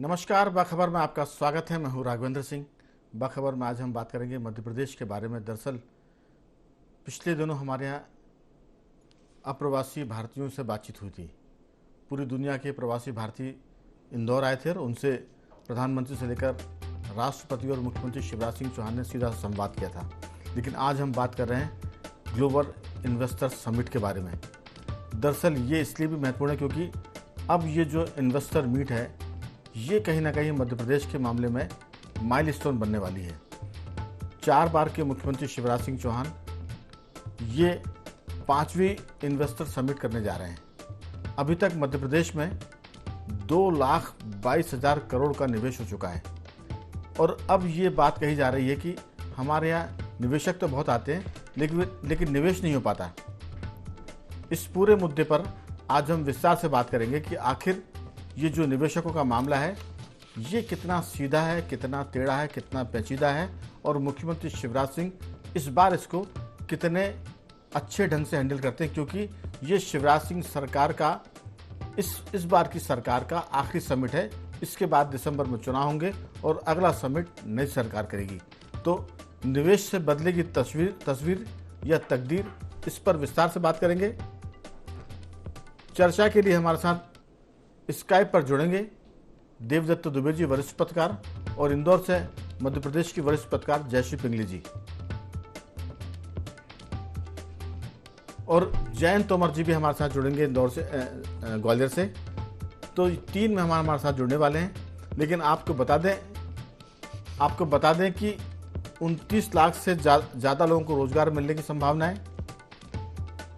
नमस्कार, बाखबर में आपका स्वागत है। मैं हूं राघवेंद्र सिंह। बाखबर में आज हम बात करेंगे मध्य प्रदेश के बारे में। दरअसल पिछले दिनों हमारे यहाँ अप्रवासी भारतीयों से बातचीत हुई थी। पूरी दुनिया के प्रवासी भारतीय इंदौर आए थे और उनसे प्रधानमंत्री से लेकर राष्ट्रपति और मुख्यमंत्री शिवराज सिंह चौहान ने सीधा संवाद किया था। लेकिन आज हम बात कर रहे हैं ग्लोबल इन्वेस्टर समिट के बारे में। दरअसल ये इसलिए भी महत्वपूर्ण है क्योंकि अब ये जो इन्वेस्टर मीट है, ये कहीं ना कहीं मध्य प्रदेश के मामले में माइलस्टोन बनने वाली है। 4 बार के मुख्यमंत्री शिवराज सिंह चौहान ये 5वीं इन्वेस्टर समिट करने जा रहे हैं। अभी तक मध्य प्रदेश में 2,22,000 करोड़ का निवेश हो चुका है और अब ये बात कही जा रही है कि हमारे यहाँ निवेशक तो बहुत आते हैं लेकिन निवेश नहीं हो पाता। इस पूरे मुद्दे पर आज हम विस्तार से बात करेंगे कि आखिर ये जो निवेशकों का मामला है, ये कितना सीधा है, कितना टेढ़ा है, कितना पेचीदा है और मुख्यमंत्री शिवराज सिंह इस बार इसको कितने अच्छे ढंग से हैंडल करते हैं, क्योंकि ये शिवराज सिंह सरकार का इस बार की सरकार का आखिरी समिट है। इसके बाद दिसंबर में चुनाव होंगे और अगला समिट नई सरकार करेगी। तो निवेश से बदलेगी तस्वीर या तकदीर, इस पर विस्तार से बात करेंगे। चर्चा के लिए हमारे साथ स्काइप पर जुड़ेंगे देवदत्त दुबे जी, वरिष्ठ पत्रकार, और इंदौर से मध्य प्रदेश की वरिष्ठ पत्रकार जयश्री पिंगली जी, और जयंत तोमर जी भी हमारे साथ जुड़ेंगे इंदौर से, ग्वालियर से। तो 3 मेहमान हमारे साथ जुड़ने वाले हैं। लेकिन आपको बता दें कि 29 लाख से ज़्यादा लोगों को रोजगार मिलने की संभावना है।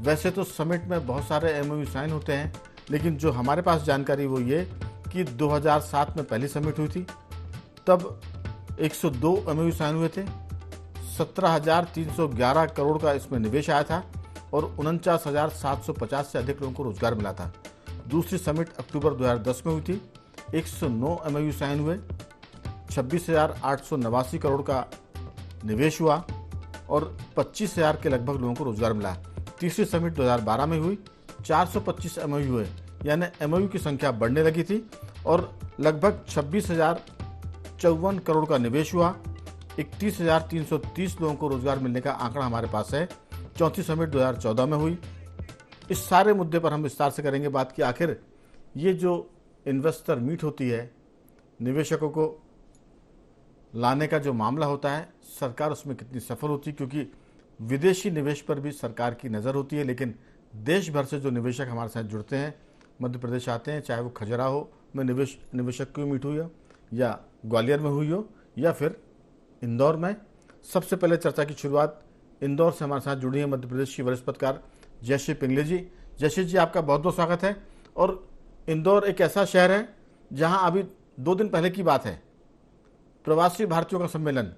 वैसे तो समिट में बहुत सारे एमओयू साइन होते हैं, लेकिन जो हमारे पास जानकारी वो ये कि 2007 में पहली समिट हुई थी, तब 102 एमओयू साइन हुए थे। 17,311 करोड़ का इसमें निवेश आया था और 49,750 से अधिक लोगों को रोजगार मिला था। दूसरी समिट अक्टूबर 2010 में हुई थी। 109 एमओयू साइन हुए, 26,889 करोड़ का निवेश हुआ और 25,000 के लगभग लोगों को रोजगार मिला। तीसरी समिट 2012 में हुई, 425 एमओयू हुए, यानी एमओयू की संख्या बढ़ने लगी थी और लगभग 26,054 करोड़ का निवेश हुआ। 31,330 लोगों को रोजगार मिलने का आंकड़ा हमारे पास है। चौथी समिट 2014 में हुई। इस सारे मुद्दे पर हम विस्तार से करेंगे बात कि आखिर ये जो इन्वेस्टर मीट होती है, निवेशकों को लाने का जो मामला होता है, सरकार उसमें कितनी सफल होती है, क्योंकि विदेशी निवेश पर भी सरकार की नज़र होती है। लेकिन देश भर से जो निवेशक हमारे साथ जुड़ते हैं, मध्य प्रदेश आते हैं, चाहे वो खजुराहो में निवेशक की मीट हुई हो, या ग्वालियर में हुई हो, या फिर इंदौर में। सबसे पहले चर्चा की शुरुआत इंदौर से हमारे साथ जुड़ी है मध्य प्रदेश की वरिष्ठ पत्रकार जयश्री पिंगली जी। जयश्री जी, आपका बहुत बहुत स्वागत है। और इंदौर एक ऐसा शहर है जहां अभी 2 दिन पहले की बात है, प्रवासी भारतीयों का सम्मेलन,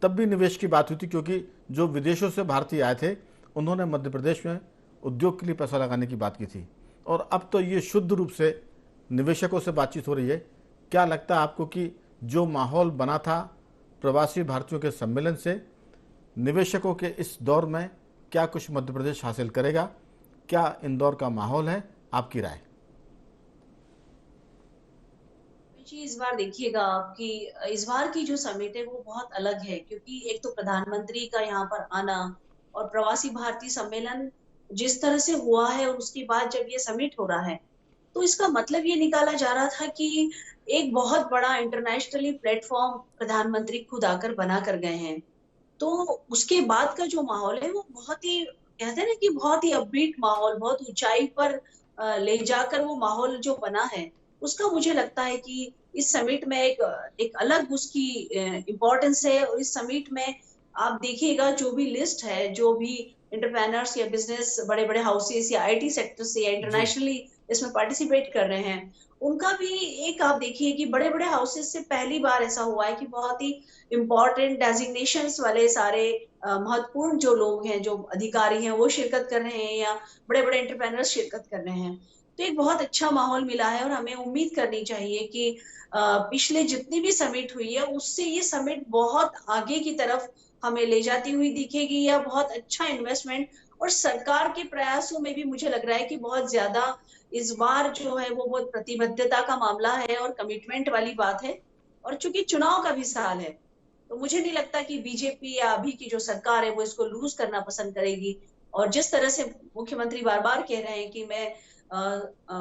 तब भी निवेश की बात हुई थी, क्योंकि जो विदेशों से भारतीय आए थे उन्होंने मध्य प्रदेश में उद्योग के लिए पैसा लगाने की बात की थी। और अब तो ये शुद्ध रूप से निवेशकों से बातचीत हो रही है। क्या लगता है आपको कि जो माहौल बना था प्रवासी भारतीयों के सम्मेलन से, निवेशकों के इस दौर में क्या कुछ मध्य प्रदेश हासिल करेगा? क्या इंदौर का माहौल है? आपकी राय। जी, इस बार देखिएगा आपकी इस बार की जो समिट है वो बहुत अलग है, क्योंकि एक तो प्रधानमंत्री का यहाँ पर आना और प्रवासी भारतीय सम्मेलन जिस तरह से हुआ है, और उसके बाद जब ये समिट हो रहा है, तो इसका मतलब ये निकाला जा रहा था कि एक बहुत बड़ा इंटरनेशनली प्लेटफॉर्म प्रधानमंत्री खुद आकर बना कर गए हैं। तो उसके बाद का जो माहौल है वो बहुत ही, कहते हैं ना कि बहुत ही अपबीट माहौल, बहुत ऊंचाई पर ले जाकर वो माहौल जो बना है, उसका मुझे लगता है कि इस समिट में एक अलग उसकी इम्पोर्टेंस है। और इस समिट में आप देखिएगा जो भी लिस्ट है, जो भी एंटरप्रेन्योर्स या बिजनेस, बड़े बड़े हाउसेस या आईटी सेक्टर से या जी। इंटरनेशनली इसमें पार्टिसिपेट कर रहे हैं, उनका भी एक, आप देखिए कि बड़े बड़े हाउसेस से पहली बार ऐसा हुआ है कि बहुत ही इम्पोर्टेंट डेजिग्नेशंस वाले सारे महत्वपूर्ण जो लोग हैं, जो अधिकारी हैं, वो शिरकत कर रहे हैं, या बड़े बड़े एंटरप्रेन्योर्स शिरकत कर रहे हैं। तो एक बहुत अच्छा माहौल मिला है और हमें उम्मीद करनी चाहिए कि पिछले जितनी भी समिट हुई है उससे ये समिट बहुत आगे की तरफ हमें ले जाती हुई दिखेगी, या बहुत अच्छा इन्वेस्टमेंट, और सरकार के प्रयासों में भी मुझे लग रहा है कि बहुत ज्यादा इस बार जो है वो बहुत प्रतिबद्धता का मामला है और कमिटमेंट वाली बात है, और चूंकि चुनाव का भी साल है, तो मुझे नहीं लगता कि बीजेपी या अभी की जो सरकार है वो इसको लूज करना पसंद करेगी। और जिस तरह से मुख्यमंत्री बार बार कह रहे हैं कि मैं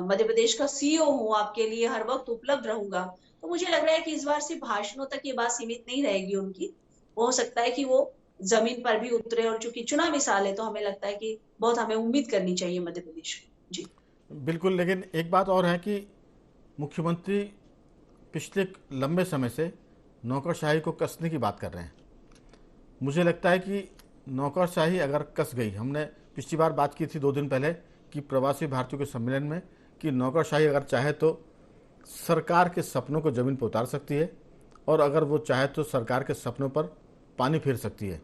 मध्य प्रदेश का सीईओ हूँ, आपके लिए हर वक्त उपलब्ध रहूंगा, तो मुझे लग रहा है कि इस बार सिर्फ भाषणों तक ये बात सीमित नहीं रहेगी उनकी। वो हो सकता है कि वो जमीन पर भी उतरे, और चूंकि चुनावी साल है तो हमें लगता है कि बहुत हमें उम्मीद करनी चाहिए मध्य प्रदेश को। जी। बिल्कुल, लेकिन एक बात और है कि मुख्यमंत्री पिछले लंबे समय से नौकरशाही को कसने की बात कर रहे हैं। मुझे लगता है कि नौकरशाही अगर कस गई, हमने पिछली बार बात की थी 2 दिन पहले कि प्रवासी भारतीयों के सम्मेलन में, कि नौकरशाही अगर चाहे तो सरकार के सपनों को ज़मीन पर उतार सकती है, और अगर वो चाहे तो सरकार के सपनों पर पानी फेर सकती है।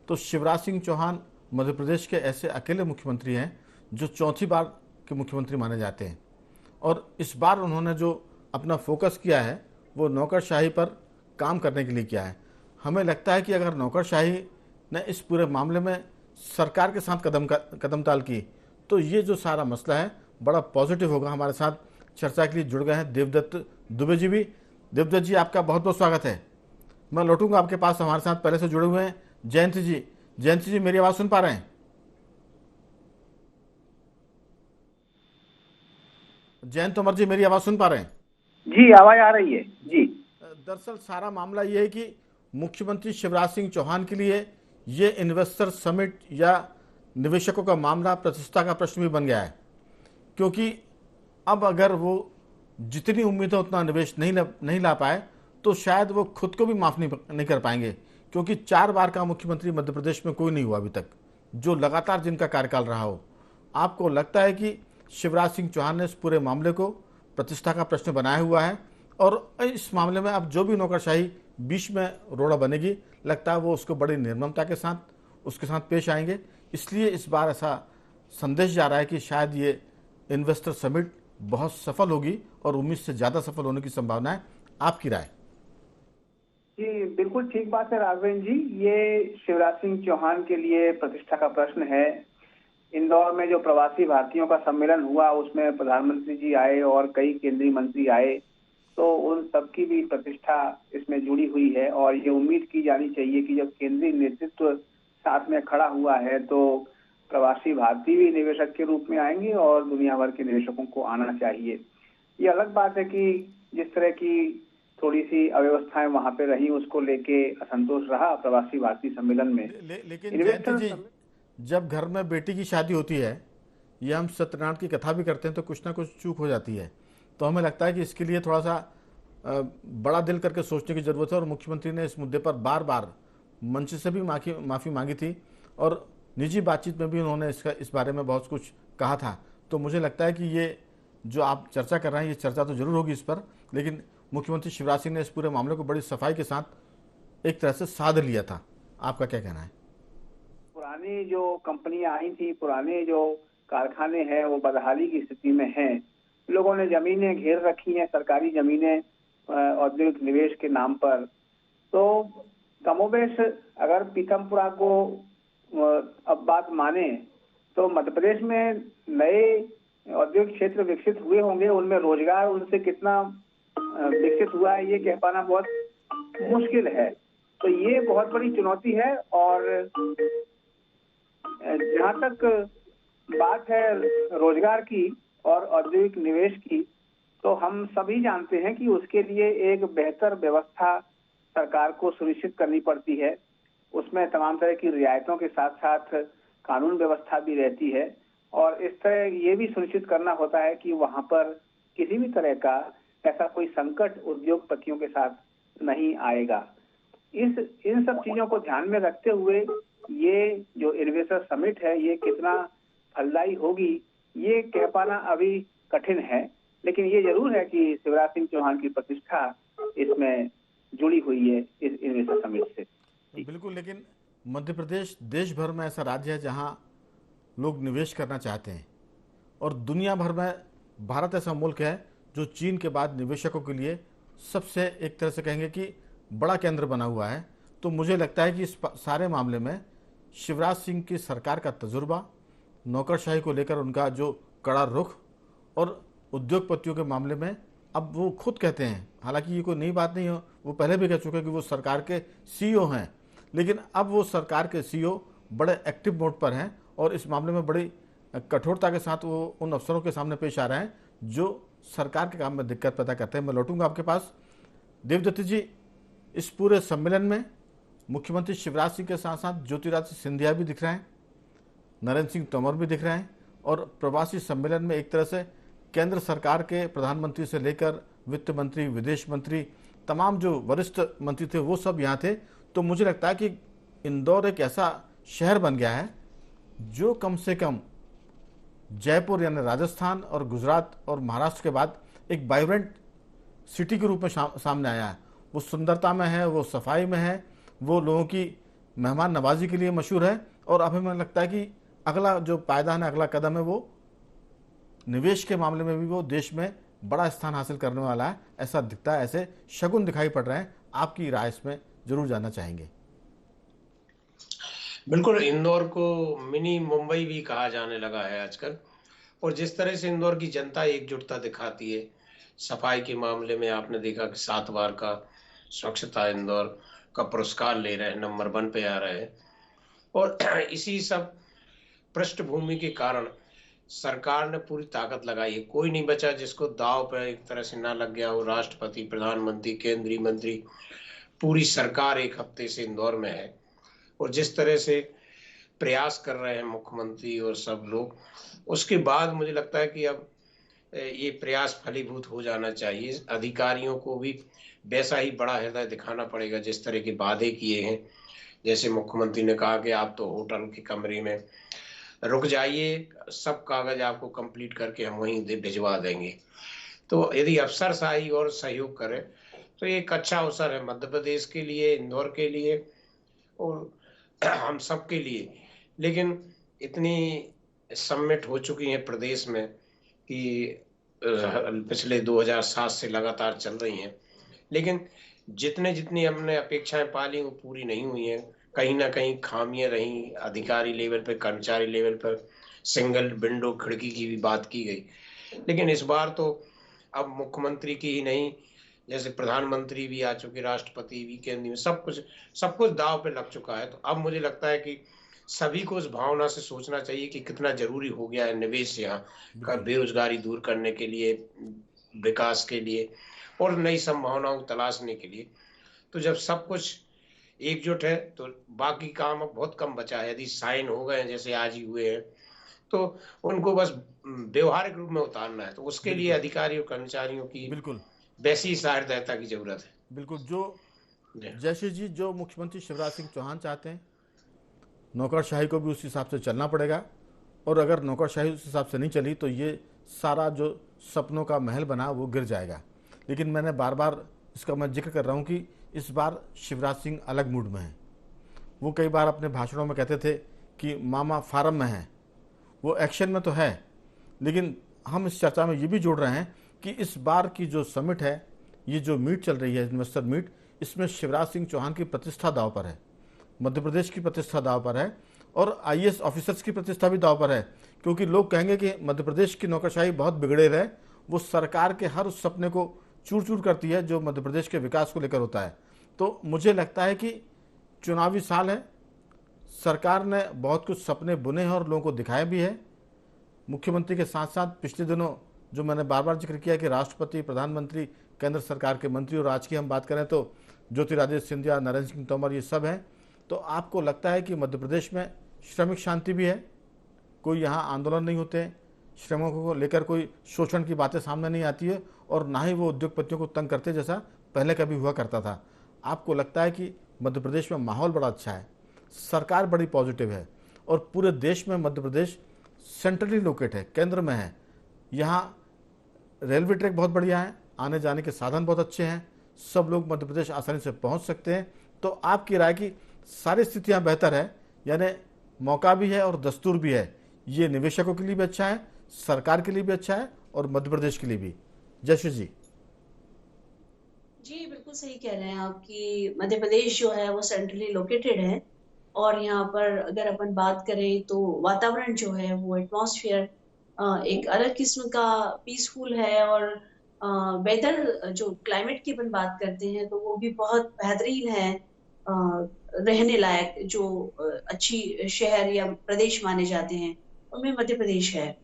तो शिवराज सिंह चौहान मध्य प्रदेश के ऐसे अकेले मुख्यमंत्री हैं जो चौथी बार के मुख्यमंत्री माने जाते हैं, और इस बार उन्होंने जो अपना फोकस किया है वो नौकरशाही पर काम करने के लिए किया है। हमें लगता है कि अगर नौकरशाही ने इस पूरे मामले में सरकार के साथ कदम ताल की, तो ये जो सारा मसला है बड़ा पॉजिटिव होगा। हमारे साथ चर्चा के लिए जुड़ गए हैं देवदत्त दुबे जी भी। देवदत्त जी, आपका बहुत बहुत स्वागत है। मैं लौटूंगा आपके पास, हमारे साथ पहले से जुड़े हुए हैं जयंत जी। जयंत जी, मेरी आवाज़ सुन पा रहे हैं? जयंत तोमर जी, मेरी आवाज़ सुन पा रहे हैं? जी, आवाज आ रही है जी। दरअसल सारा मामला ये है कि मुख्यमंत्री शिवराज सिंह चौहान के लिए ये इन्वेस्टर समिट या निवेशकों का मामला प्रतिष्ठा का प्रश्न भी बन गया है, क्योंकि अब अगर वो जितनी उम्मीद है उतना निवेश नहीं ला पाए तो शायद वो खुद को भी माफ़ नहीं कर पाएंगे, क्योंकि 4 बार का मुख्यमंत्री मध्य प्रदेश में कोई नहीं हुआ अभी तक जो लगातार जिनका कार्यकाल रहा हो। आपको लगता है कि शिवराज सिंह चौहान ने इस पूरे मामले को प्रतिष्ठा का प्रश्न बनाया हुआ है, और इस मामले में अब जो भी नौकरशाही बीच में रोड़ा बनेगी, लगता है वो उसको बड़ी निर्ममता के साथ उसके साथ पेश आएंगे। इसलिए इस बार ऐसा संदेश जा रहा है कि शायद ये इन्वेस्टर समिट बहुत सफल होगी और उम्मीद से ज़्यादा सफल होने की संभावना है। आपकी राय? जी, बिल्कुल ठीक बात है राघवेंद्र जी। ये शिवराज सिंह चौहान के लिए प्रतिष्ठा का प्रश्न है। इंदौर में जो प्रवासी भारतीयों का सम्मेलन हुआ उसमें प्रधानमंत्री जी आए और कई केंद्रीय मंत्री आए, तो उन सबकी भी प्रतिष्ठा इसमें जुड़ी हुई है। और ये उम्मीद की जानी चाहिए कि जब केंद्रीय नेतृत्व साथ में खड़ा हुआ है तो प्रवासी भारतीय भी निवेशक के रूप में आएंगे और दुनिया भर के निवेशकों को आना चाहिए। ये अलग बात है कि जिस तरह की थोड़ी सी अव्यवस्थाएं वहां पे रही उसको लेके असंतोष रहा प्रवासी भारतीय सम्मेलन में। लेकिन जयंत जी, जब घर में बेटी की शादी होती है या हम सत्यनारायण की कथा भी करते हैं तो कुछ ना कुछ चूक हो जाती है, तो हमें लगता है कि इसके लिए थोड़ा सा बड़ा दिल करके सोचने की ज़रूरत है। और मुख्यमंत्री ने इस मुद्दे पर बार बार मंच से भी माफ़ी मांगी थी, और निजी बातचीत में भी उन्होंने इस बारे में बहुत कुछ कहा था। तो मुझे लगता है कि ये जो आप चर्चा कर रहे हैं, ये चर्चा तो जरूर होगी इस पर, लेकिन मुख्यमंत्री शिवराज सिंह ने इस पूरे मामले को बड़ी सफाई के साथ एक तरह से साध लिया था। आपका क्या कहना है? पुरानी जो कंपनियां आई थी, पुराने जो कारखाने हैं वो बदहाली की स्थिति में हैं। लोगों ने जमीनें घेर रखी हैं, सरकारी जमीनें औद्योगिक निवेश के नाम पर। तो कमोबेश अगर पीथमपुरा को अब बात माने तो मध्य प्रदेश में नए औद्योगिक क्षेत्र विकसित हुए होंगे, उनमें रोजगार उनसे कितना विकसित हुआ है ये कह पाना बहुत मुश्किल है। तो ये बहुत बड़ी चुनौती है। और जहाँ तक बात है रोजगार की और औद्योगिक निवेश की, तो हम सभी जानते हैं कि उसके लिए एक बेहतर व्यवस्था सरकार को सुनिश्चित करनी पड़ती है। उसमें तमाम तरह की रियायतों के साथ साथ कानून व्यवस्था भी रहती है, और इस तरह ये भी सुनिश्चित करना होता है कि वहां पर किसी भी तरह का ऐसा कोई संकट उद्योगपतियों के साथ नहीं आएगा। इन सब चीजों को ध्यान में रखते हुए ये जो इन्वेस्टर समिट है ये कितना फलदायी होगी ये कह पाना अभी कठिन है। लेकिन ये जरूर है कि शिवराज सिंह चौहान की प्रतिष्ठा इसमें जुड़ी हुई है इस इन्वेस्टर समिट से। बिल्कुल, लेकिन मध्य प्रदेश देश भर में ऐसा राज्य है जहां लोग निवेश करना चाहते हैं, और दुनिया भर में भारत ऐसा मुल्क है जो चीन के बाद निवेशकों के लिए सबसे एक तरह से कहेंगे कि बड़ा केंद्र बना हुआ है। तो मुझे लगता है कि इस सारे मामले में शिवराज सिंह की सरकार का तजुर्बा, नौकरशाही को लेकर उनका जो कड़ा रुख, और उद्योगपतियों के मामले में अब वो खुद कहते हैं, हालांकि ये कोई नई बात नहीं हो, वो पहले भी कह चुके हैं कि वो सरकार के सीईओ हैं, लेकिन अब वो सरकार के सीईओ बड़े एक्टिव मोड पर हैं और इस मामले में बड़ी कठोरता के साथ वो उन अफसरों के सामने पेश आ रहे हैं जो सरकार के काम में दिक्कत पैदा करते हैं। मैं लौटूंगा आपके पास। देवदत्त जी, इस पूरे सम्मेलन में मुख्यमंत्री शिवराज सिंह के साथ साथ ज्योतिरादित्य सिंधिया भी दिख रहे हैं, नरेंद्र सिंह तोमर भी दिख रहे हैं, और प्रवासी सम्मेलन में एक तरह से केंद्र सरकार के प्रधानमंत्री से लेकर वित्त मंत्री, विदेश मंत्री, तमाम जो वरिष्ठ मंत्री थे वो सब यहाँ थे। तो मुझे लगता है कि इंदौर एक ऐसा शहर बन गया है जो कम से कम जयपुर यानी राजस्थान और गुजरात और महाराष्ट्र के बाद एक वाइब्रेंट सिटी के रूप में सामने आया है। वो सुंदरता में है, वो सफाई में है, वो लोगों की मेहमान नवाजी के लिए मशहूर है, और अब हमें लगता है कि अगला जो पायदान है, अगला कदम है, वो निवेश के मामले में भी वो देश में बड़ा स्थान हासिल करने वाला है, ऐसा दिखता है, ऐसे शगुन दिखाई पड़ रहे हैं। आपकी राय इसमें जरूर जानना चाहेंगे। बिल्कुल, इंदौर को मिनी मुंबई भी कहा जाने लगा है आजकल। और जिस तरह से इंदौर की जनता एकजुटता दिखाती है सफाई के मामले में, आपने देखा कि 7 बार का स्वच्छता इंदौर का पुरस्कार ले रहे हैं, नंबर 1 पे आ रहे हैं। और इसी सब पृष्ठभूमि के कारण सरकार ने पूरी ताकत लगाई है। कोई नहीं बचा जिसको दाव पर एक तरह से ना लग गया हो। राष्ट्रपति, प्रधानमंत्री, केंद्रीय मंत्री, पूरी सरकार एक हफ्ते से इंदौर में है। और जिस तरह से प्रयास कर रहे हैं मुख्यमंत्री और सब लोग, उसके बाद मुझे लगता है कि अब ये प्रयास फलीभूत हो जाना चाहिए। अधिकारियों को भी वैसा ही बड़ा हृदय दिखाना पड़ेगा जिस तरह के वादे किए हैं। जैसे मुख्यमंत्री ने कहा कि आप तो होटल के कमरे में रुक जाइए, सब कागज आपको कंप्लीट करके हम वहीं भिजवा देंगे। तो यदि अफसरशाही और सहयोग करे तो ये एक अच्छा अवसर है मध्य प्रदेश के लिए, इंदौर के लिए और हम सब के लिए। लेकिन इतनी समिट हो चुकी है प्रदेश में कि पिछले 2007 से लगातार चल रही हैं, लेकिन जितनी हमने अपेक्षाएं पाली वो पूरी नहीं हुई हैं। कहीं ना कहीं खामियां रहीं, अधिकारी लेवल पर, कर्मचारी लेवल पर सिंगल विंडो खिड़की की भी बात की गई। लेकिन इस बार तो अब मुख्यमंत्री की ही नहीं, जैसे प्रधानमंत्री भी आ चुके, राष्ट्रपति भी, केंद्रीय, सब कुछ दाव पे लग चुका है। तो अब मुझे लगता है कि सभी को उस भावना से सोचना चाहिए कि कितना जरूरी हो गया है निवेश यहाँ का, बेरोजगारी दूर करने के लिए, विकास के लिए और नई संभावनाओं को तलाशने के लिए। तो जब सब कुछ एकजुट है तो बाकी काम अब बहुत कम बचा है। यदि साइन हो गए जैसे आज ही हुए हैं तो उनको बस व्यवहारिक रूप में उतारना है। तो उसके लिए अधिकारियों कर्मचारियों की बिल्कुल वैसी सहृदयता की जरूरत है। बिल्कुल, जो जैसे जी जो मुख्यमंत्री शिवराज सिंह चौहान चाहते हैं, नौकरशाही को भी उस हिसाब से चलना पड़ेगा, और अगर नौकरशाही उस हिसाब से नहीं चली तो ये सारा जो सपनों का महल बना वो गिर जाएगा। लेकिन मैंने बार बार इसका मैं जिक्र कर रहा हूँ कि इस बार शिवराज सिंह अलग मूड में हैं। वो कई बार अपने भाषणों में कहते थे कि मामा फार्म में हैं, वो एक्शन में तो है, लेकिन हम इस चर्चा में ये भी जोड़ रहे हैं कि इस बार की जो समिट है, ये जो मीट चल रही है, इन्वेस्टर मीट, इसमें शिवराज सिंह चौहान की प्रतिष्ठा दाव पर है, मध्य प्रदेश की प्रतिष्ठा दाव पर है, और आईएएस ऑफिसर्स की प्रतिष्ठा भी दाव पर है। क्योंकि लोग कहेंगे कि मध्य प्रदेश की नौकरशाही बहुत बिगड़े रहे, वो सरकार के हर उस सपने को चूर चूर करती है जो मध्य प्रदेश के विकास को लेकर होता है। तो मुझे लगता है कि चुनावी साल है, सरकार ने बहुत कुछ सपने बुने हैं और लोगों को दिखाए भी है। मुख्यमंत्री के साथ साथ पिछले दिनों जो मैंने बार बार जिक्र किया कि राष्ट्रपति, प्रधानमंत्री, केंद्र सरकार के मंत्री, और आज की हम बात करें तो ज्योतिरादित्य सिंधिया, नरेंद्र सिंह तोमर, ये सब हैं। तो आपको लगता है कि मध्य प्रदेश में श्रमिक शांति भी है, कोई यहाँ आंदोलन नहीं होते, श्रमिकों को लेकर कोई शोषण की बातें सामने नहीं आती है, और ना ही वो उद्योगपतियों को तंग करते जैसा पहले कभी हुआ करता था। आपको लगता है कि मध्य प्रदेश में माहौल बड़ा अच्छा है, सरकार बड़ी पॉजिटिव है, और पूरे देश में मध्य प्रदेश सेंट्रली लोकेट है, केंद्र में है, यहाँ रेलवे ट्रैक बहुत बढ़िया है, आने जाने के साधन बहुत अच्छे हैं, सब लोग मध्य प्रदेश आसानी से पहुँच सकते हैं। तो आपकी राय की सारी स्थितियाँ बेहतर है, यानी मौका भी है और दस्तूर भी है। ये निवेशकों के लिए भी अच्छा है, सरकार के लिए भी अच्छा है, और मध्य प्रदेश के लिए भी। जयश्री जी। जी बिल्कुल सही कह रहे हैं आप कि मध्य प्रदेश जो है वो सेंट्रली लोकेटेड है, और यहाँ पर अगर अपन बात करें तो वातावरण जो है वो एटमॉस्फेयर एक अलग किस्म का पीसफुल है और वेदर जो क्लाइमेट की अपन बात करते हैं तो वो भी बहुत बेहतरीन है। रहने लायक जो अच्छी शहर या प्रदेश माने जाते हैं उनमें मध्य प्रदेश है।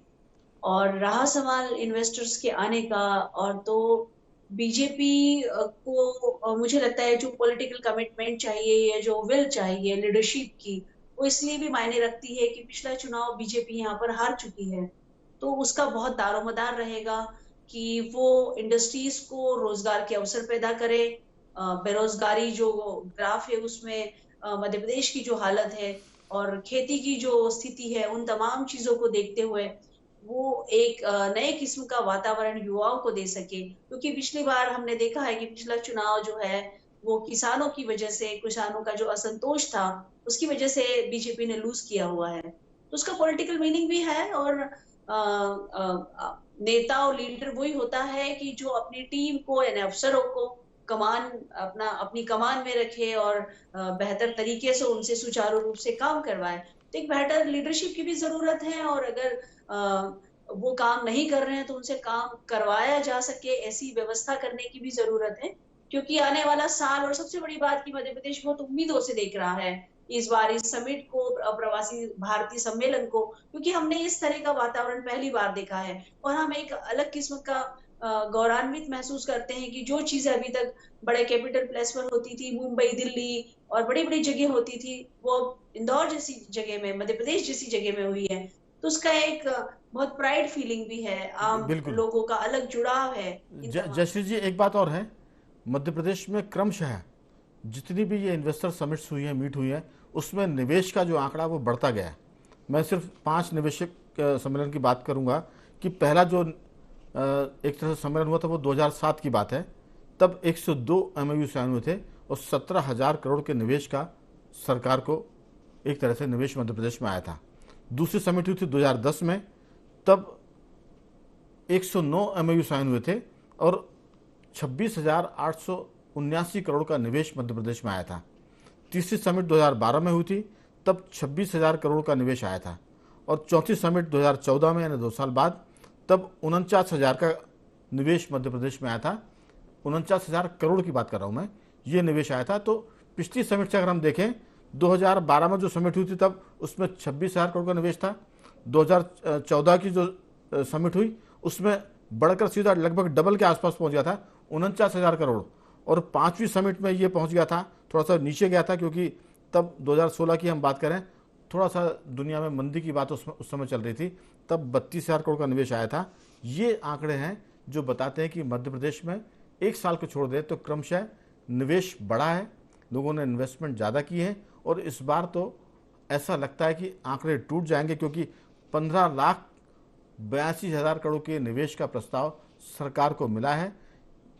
और रहा सवाल इन्वेस्टर्स के आने का, और तो बीजेपी को मुझे लगता है जो पॉलिटिकल कमिटमेंट चाहिए या जो विल चाहिए लीडरशिप की, वो इसलिए भी मायने रखती है कि पिछला चुनाव बीजेपी यहाँ पर हार चुकी है। तो उसका बहुत दारोमदार रहेगा कि वो इंडस्ट्रीज को रोजगार के अवसर पैदा करे। बेरोजगारी जो ग्राफ है उसमें मध्य प्रदेश की जो हालत है और खेती की जो स्थिति है, उन तमाम चीजों को देखते हुए वो एक नए किस्म का वातावरण युवाओं को दे सके। क्योंकि पिछली बार हमने देखा है कि पिछला चुनाव जो है वो किसानों की वजह से, किसानों का जो असंतोष था उसकी वजह से बीजेपी ने लूज किया हुआ है। तो उसका पॉलिटिकल मीनिंग भी है। और नेता और लीडर वही होता है कि जो अपनी टीम को यानी अफसरों को कमान अपनी कमान में रखे और बेहतर तरीके से उनसे सुचारू रूप से काम करवाए। तो एक बेहतर लीडरशिप की भी जरूरत है। और अगर वो काम नहीं कर रहे हैं तो उनसे काम करवाया जा सके ऐसी व्यवस्था करने की भी जरूरत है। क्योंकि आने वाला साल, और सबसे बड़ी बात की मध्य प्रदेश बहुत उम्मीदों से देख रहा है इस बार इस समिट को, प्रवासी भारतीय सम्मेलन को, क्योंकि हमने इस तरह का वातावरण पहली बार देखा है। और हम एक अलग किस्म का गौरवान्वित महसूस करते हैं कि जो चीजें अभी तक बड़े कैपिटल प्लेस पर होती थी, मुंबई, दिल्ली और बड़ी बड़ी जगह होती थी, वो इंदौर जैसी जगह में, मध्य प्रदेश जैसी जगह में हुई है। तो उसका एक बहुत प्राइड फीलिंग भी है, आम बिल्कुल। लोगों का अलग जुड़ाव है इन तमाम। जयश्री जी, एक बात और है, मध्य प्रदेश में क्रमशः जितनी भी ये इन्वेस्टर समिट्स हुई हैं, मीट हुई हैं, उसमें निवेश का जो आंकड़ा वो बढ़ता गया है। मैं सिर्फ 5 निवेशक सम्मेलन की बात करूंगा कि पहला जो एक तरह से सम्मेलन हुआ था वो 2007 की बात है। तब 102 MOU साइन हुए थे और 17,000 करोड़ के निवेश का सरकार को एक तरह से निवेश मध्य प्रदेश में आया था। दूसरी समिट हुई थी 2010 में, तब 109 MOU साइन हुए थे और 26,879 करोड़ का निवेश मध्य प्रदेश में आया था। तीसरी समिट 2012 में हुई थी, तब 26,000 करोड़ का निवेश आया था। और चौथी समिट 2014 में, यानी 2 साल बाद, तब 49,000 का निवेश मध्य प्रदेश में आया था। 49,000 करोड़ की बात कर रहा हूँ मैं, ये निवेश आया था। तो पिछली समिट से अगर हम देखें, 2012 में जो समिट हुई थी तब उसमें 26,000 करोड़ का निवेश था। 2014 की जो समिट हुई उसमें बढ़कर सीधा लगभग डबल के आसपास पहुंच गया था, 49,000 करोड़। और 5वीं समिट में ये पहुंच गया था, थोड़ा सा नीचे गया था क्योंकि तब 2016 की हम बात करें, थोड़ा सा दुनिया में मंदी की बात उस समय चल रही थी, तब 32,000 करोड़ का निवेश आया था। ये आंकड़े हैं जो बताते हैं कि मध्य प्रदेश में एक साल को छोड़ दे तो क्रमशः निवेश बढ़ा है, लोगों ने इन्वेस्टमेंट ज़्यादा की है। और इस बार तो ऐसा लगता है कि आंकड़े टूट जाएंगे, क्योंकि 15,82,000 करोड़ के निवेश का प्रस्ताव सरकार को मिला है।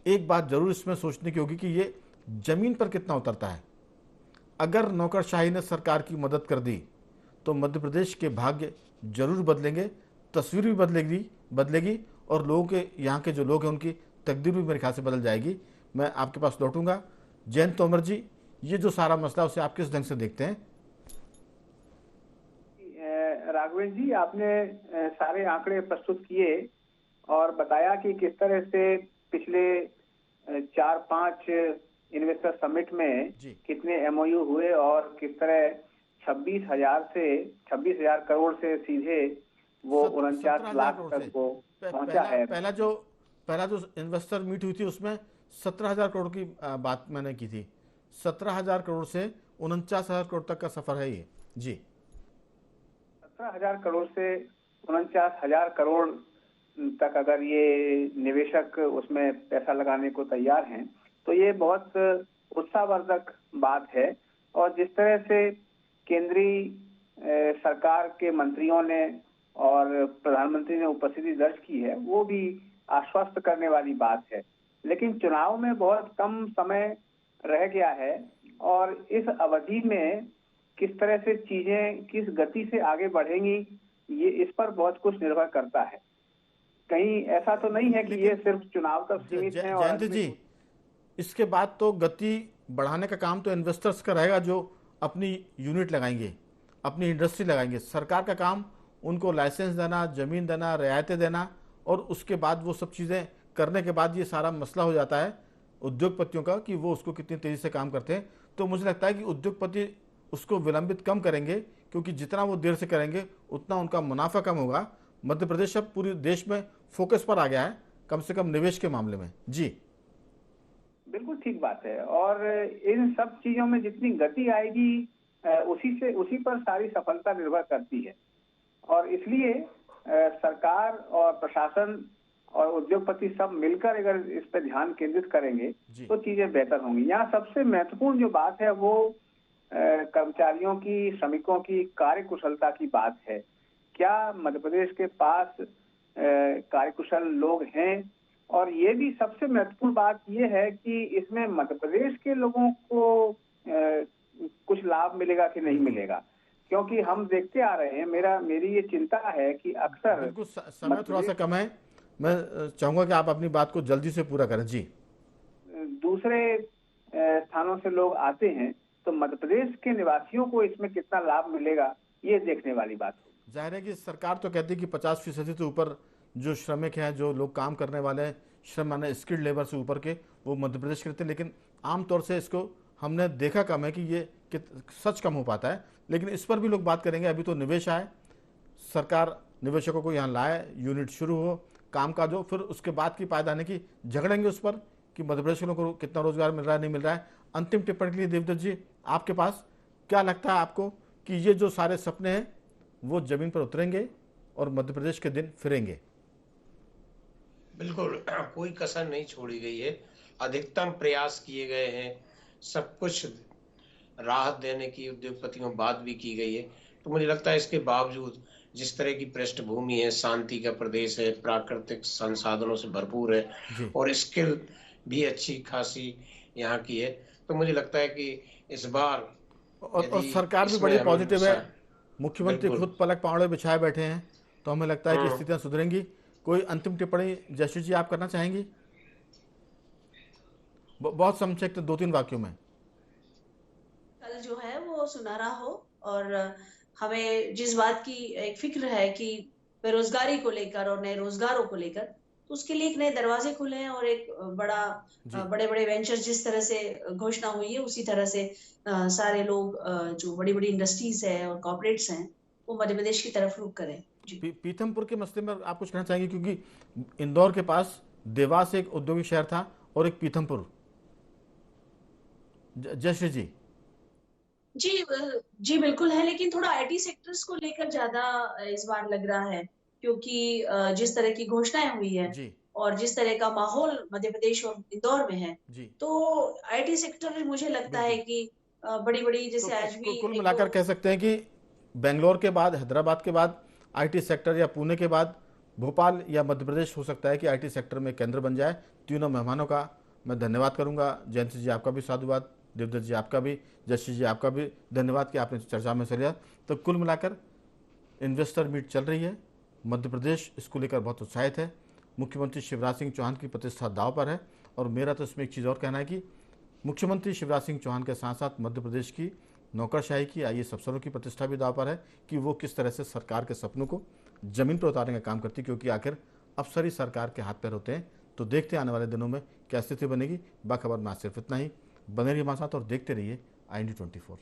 एक बात जरूर इसमें सोचने की होगी कि ये जमीन पर कितना उतरता है। अगर नौकरशाही ने सरकार की मदद कर दी तो मध्य प्रदेश के भाग्य जरूर बदलेंगे, तस्वीर भी बदलेगी और लोगों के, यहाँ के जो लोग हैं उनकी तकदीर भी मेरे ख्याल से बदल जाएगी। मैं आपके पास लौटूंगा। जयंत तोमर जी, ये जो सारा मसला उसे आप किस ढंग से देखते हैं? राघवेंद्र जी, आपने सारे आंकड़े प्रस्तुत किए और बताया कि किस तरह से पिछले 4-5 इन्वेस्टर समिट में कितने MOU हुए और किस तरह 26,000 करोड़ से सीधे वो 49 लाख तक को पहुंचा है। पहला जो इन्वेस्टर मीट हुई थी उसमें 17,000 करोड़ की बात मैंने की थी। 17,000 करोड़ से 49,000 करोड़ तक का सफर है ये जी। 17,000 करोड़ से 49,000 करोड़ तक अगर ये निवेशक उसमें पैसा लगाने को तैयार हैं तो ये बहुत उत्साहवर्धक बात है। और जिस तरह से केंद्रीय सरकार के मंत्रियों ने और प्रधानमंत्री ने उपस्थिति दर्ज की है, वो भी आश्वस्त करने वाली बात है। लेकिन चुनाव में बहुत कम समय रह गया है और इस अवधि में किस तरह से चीजें किस गति से आगे बढ़ेंगी, ये इस पर बहुत कुछ निर्भर करता है। कहीं ऐसा तो नहीं है कि ये सिर्फ चुनाव तक सीमित है। और जयंत जी, इसके बाद तो गति बढ़ाने का काम तो इन्वेस्टर्स का रहेगा, जो अपनी यूनिट लगाएंगे, अपनी इंडस्ट्री लगाएंगे। सरकार का काम उनको लाइसेंस देना, ज़मीन देना, रियायतें देना, और उसके बाद वो सब चीज़ें करने के बाद ये सारा मसला हो जाता है उद्योगपतियों का कि वो उसको कितनी तेज़ी से काम करते हैं। तो मुझे लगता है कि उद्योगपति उसको विलंबित कम करेंगे, क्योंकि जितना वो देर से करेंगे उतना उनका मुनाफा कम होगा। मध्य प्रदेश अब पूरे देश में फोकस पर आ गया है, कम से कम निवेश के मामले में। जी बिल्कुल ठीक बात है। और इन सब चीजों में जितनी गति आएगी उसी पर सारी सफलता निर्भर करती है। और इसलिए सरकार और प्रशासन और उद्योगपति सब मिलकर अगर इस पर ध्यान केंद्रित करेंगे तो चीजें बेहतर होंगी। यहाँ सबसे महत्वपूर्ण जो बात है वो कर्मचारियों की, श्रमिकों की कार्यकुशलता की बात है। क्या मध्य प्रदेश के पास कार्यकुशल लोग हैं? और ये भी सबसे महत्वपूर्ण बात ये है कि इसमें मध्य प्रदेश के लोगों को कुछ लाभ मिलेगा कि नहीं मिलेगा, क्योंकि हम देखते आ रहे हैं, मेरी ये चिंता है कि अक्सर बिल्कुल, समय थोड़ा सा कम है, मैं चाहूंगा कि आप अपनी बात को जल्दी से पूरा करें। जी दूसरे स्थानों से लोग आते हैं, तो मध्य प्रदेश के निवासियों को इसमें कितना लाभ मिलेगा ये देखने वाली बात है। जाहिर है कि सरकार तो कहती है कि 50% से ऊपर जो श्रमिक हैं, जो लोग काम करने वाले हैं, श्रम माने स्किल्ड लेबर से ऊपर के, वो मध्य प्रदेश के रहते हैं। लेकिन आमतौर से इसको हमने देखा कम है कि ये सच कम हो पाता है। लेकिन इस पर भी लोग बात करेंगे। अभी तो निवेश आए, सरकार निवेशकों को यहाँ लाए, यूनिट शुरू हो, काम काज हो, फिर उसके बाद की पायदानी की झगड़ेंगे उस पर कि मध्य प्रदेश के लोगों को कितना रोजगार मिल रहा है, नहीं मिल रहा है। अंतिम टिप्पणी के लिए देवदत्त जी आपके पास क्या लगता है आपको कि ये जो सारे सपने हैं वो जमीन पर उतरेंगे और मध्य प्रदेश के दिन फिरेंगे? बिल्कुल, कोई कसर नहीं छोड़ी गई है। अधिकतम प्रयास किए गए हैं, सब कुछ राहत देने की उद्योगपतियों बात भी की गई है। तो मुझे लगता है इसके बावजूद जिस तरह की पृष्ठभूमि है, शांति का प्रदेश है, प्राकृतिक संसाधनों से भरपूर है और स्किल भी अच्छी खासी यहाँ की है, तो मुझे लगता है कि इस बार और सरकार भी बड़ी पॉजिटिव है। मुख्यमंत्री खुद पलक पावड़े बिछाए बैठे हैं, तो हमें लगता है कि स्थितियां सुधरेंगी। कोई अंतिम टिप्पणी जयश्री जी आप करना चाहेंगी? बहुत संक्षिप्त 2-3 वाक्यों में। कल जो है वो सुनहरा हो, और हमें जिस बात की एक फिक्र है कि बेरोजगारी को लेकर और नए रोजगारों को लेकर, तो उसके लिए एक नए दरवाजे खुले हैं और एक बड़े बड़े वेंचर जिस तरह से घोषणा हुई है उसी तरह से सारे लोग जो बड़ी बड़ी इंडस्ट्रीज है और कॉर्पोरेट्स हैं वो मध्य प्रदेश की तरफ रुख करें। जी पीथमपुर के मसले में आप कुछ कहना चाहेंगे? क्योंकि इंदौर के पास देवास एक औद्योगिक शहर था और एक पीथमपुर। जयश्री जी। जी बिल्कुल है, लेकिन थोड़ा आईटी सेक्टर्स को लेकर ज्यादा इस बार लग रहा है, क्योंकि जिस तरह की घोषणाएं हुई है और जिस तरह का माहौल मध्य प्रदेश और इंदौर में है, तो आईटी सेक्टर मुझे लगता है कि बड़ी बड़ी जैसे तो आज भी कुल मिलाकर कह सकते हैं कि बेंगलोर के बाद, हैदराबाद के बाद आईटी सेक्टर, या पुणे के बाद भोपाल या मध्य प्रदेश हो सकता है कि आईटी सेक्टर में केंद्र बन जाए। तीनों मेहमानों का मैं धन्यवाद करूंगा। जयंत जी आपका भी साधुवाद, देवदत्त जी आपका भी, जयश्री जी आपका भी धन्यवाद कि आपने चर्चा में हिस्सा लिया। तो कुल मिलाकर इन्वेस्टर मीट चल रही है, मध्य प्रदेश इसको लेकर बहुत उत्साहित है। मुख्यमंत्री शिवराज सिंह चौहान की प्रतिष्ठा दांव पर है, और मेरा तो इसमें एक चीज़ और कहना है कि मुख्यमंत्री शिवराज सिंह चौहान के साथ साथ मध्य प्रदेश की नौकरशाही की, आईएएस अफसरों की प्रतिष्ठा भी दांव पर है कि वो किस तरह से सरकार के सपनों को जमीन पर उतारने का काम करती है, क्योंकि आखिर अफसर ही सरकार के हाथ पैर होते हैं। तो देखते हैं आने वाले दिनों में क्या स्थिति बनेगी। बाखबर में आज सिर्फ इतना ही। बने रहिए हमारे साथ और देखते रहिए IND24।